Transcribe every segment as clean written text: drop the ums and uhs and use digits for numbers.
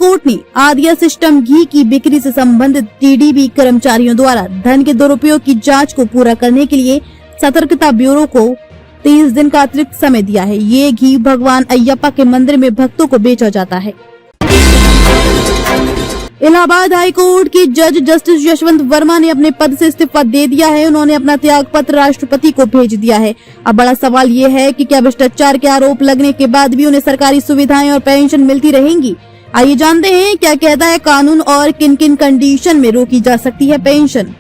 Court ने Adiya system घी की बिक्री से संबंधित टीडीबी कर्मचारियों द्वारा धन के दुरुपयोग की जांच को पूरा करने के लिए सतर्कता ब्यूरो को 30 दिन का अतिरिक्त समय दिया है। ये घी भगवान अय्यप्पा के मंदिर में भक्तों को बेचा जाता है। इलाहाबाद हाई कोर्ट के जज जस्टिस यशवंत वर्मा ने अपने पद से इस्तीफा दे दिया है। उन्होंने अपना त्याग पत्र राष्ट्रपति को भेज दिया है। अब बड़ा सवाल ये है कि क्या भ्रष्टाचार के आरोप लगने के बाद भी उन्हें सरकारी सुविधाएं और पेंशन मिलती रहेंगी। आइए जानते हैं क्या कहता है कानून और किन किन कंडीशन में रोकी जा सकती है पेंशन।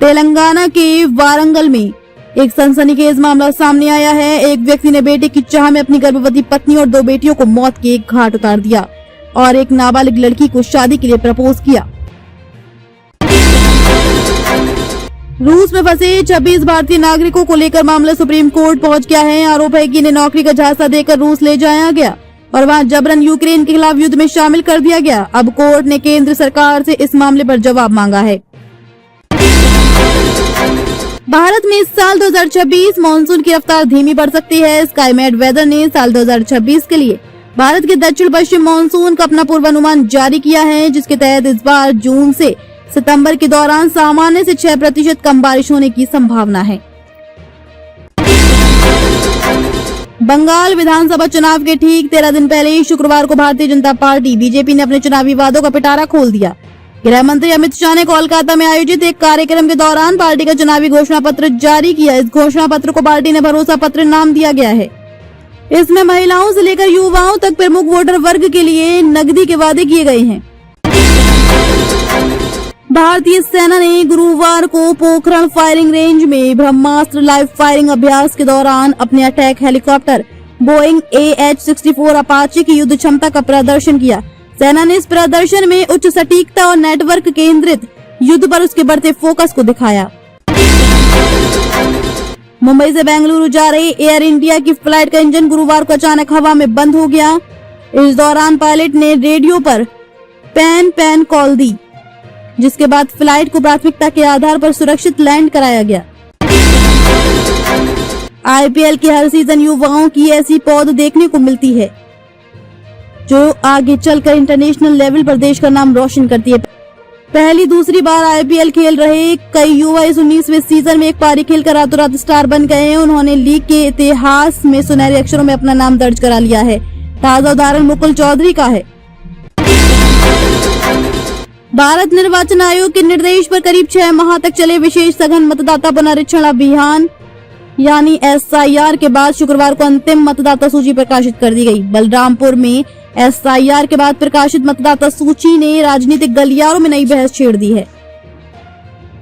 तेलंगाना के वारंगल में एक सनसनीखेज मामला सामने आया है। एक व्यक्ति ने बेटे की चाह में अपनी गर्भवती पत्नी और 2 बेटियों को मौत के घाट उतार दिया और एक नाबालिग लड़की को शादी के लिए प्रपोज किया। रूस में फंसे 26 भारतीय नागरिकों को लेकर मामला सुप्रीम कोर्ट पहुंच गया है। आरोप है कि इन्हें नौकरी का झांसा देकर रूस ले जाया गया और वहां जबरन यूक्रेन के खिलाफ युद्ध में शामिल कर दिया गया। अब कोर्ट ने केंद्र सरकार से इस मामले पर जवाब मांगा है। भारत में इस साल 2026 मानसून की रफ्तार धीमी पड़ सकती है। स्काईमेट वेदर ने साल 2026 के लिए भारत के दक्षिण पश्चिम मानसून का अपना पूर्वानुमान जारी किया है, जिसके तहत इस बार जून से सितंबर के दौरान सामान्य से 6% कम बारिश होने की संभावना है। बंगाल विधानसभा चुनाव के ठीक 13 दिन पहले शुक्रवार को भारतीय जनता पार्टी बीजेपी ने अपने चुनावी वादों का पिटारा खोल दिया। गृह मंत्री अमित शाह ने कोलकाता में आयोजित एक कार्यक्रम के दौरान पार्टी का चुनावी घोषणा पत्र जारी किया। इस घोषणा पत्र को पार्टी ने भरोसा पत्र नाम दिया गया है। इसमें महिलाओं से लेकर युवाओं तक प्रमुख वोटर वर्ग के लिए नकदी के वादे किए गए हैं। भारतीय सेना ने गुरुवार को पोखरण फायरिंग रेंज में ब्रह्मास्त्र लाइव फायरिंग अभ्यास के दौरान अपने attack helicopter Boeing AH-64 Apache की युद्ध क्षमता का प्रदर्शन किया। सेना ने इस प्रदर्शन में उच्च सटीकता और नेटवर्क केंद्रित युद्ध पर उसके बढ़ते फोकस को दिखाया। मुंबई से बेंगलुरु जा रही एयर इंडिया की फ्लाइट का इंजन गुरुवार को अचानक हवा में बंद हो गया। इस दौरान पायलट ने रेडियो पर पैन कॉल दी, जिसके बाद फ्लाइट को प्राथमिकता के आधार पर सुरक्षित लैंड कराया गया। IPL के हर सीजन युवाओं की ऐसी पौध देखने को मिलती है जो आगे चलकर इंटरनेशनल लेवल पर देश का नाम रोशन करती है। पहली दूसरी बार IPL खेल रहे कई युवा इस 19वें सीजन में एक पारी खेलकर रातों रात स्टार बन गए हैं। उन्होंने लीग के इतिहास में सुनहरे अक्षरों में अपना नाम दर्ज करा लिया है। ताजा उदाहरण मुकुल चौधरी का है। भारत निर्वाचन आयोग के निर्देश पर करीब 6 माह तक चले विशेष सघन मतदाता पुनरीक्षण अभियान यानी SIR के बाद शुक्रवार को अंतिम मतदाता सूची प्रकाशित कर दी गई। बलरामपुर में SIR के बाद प्रकाशित मतदाता सूची ने राजनीतिक गलियारों में नई बहस छेड़ दी है।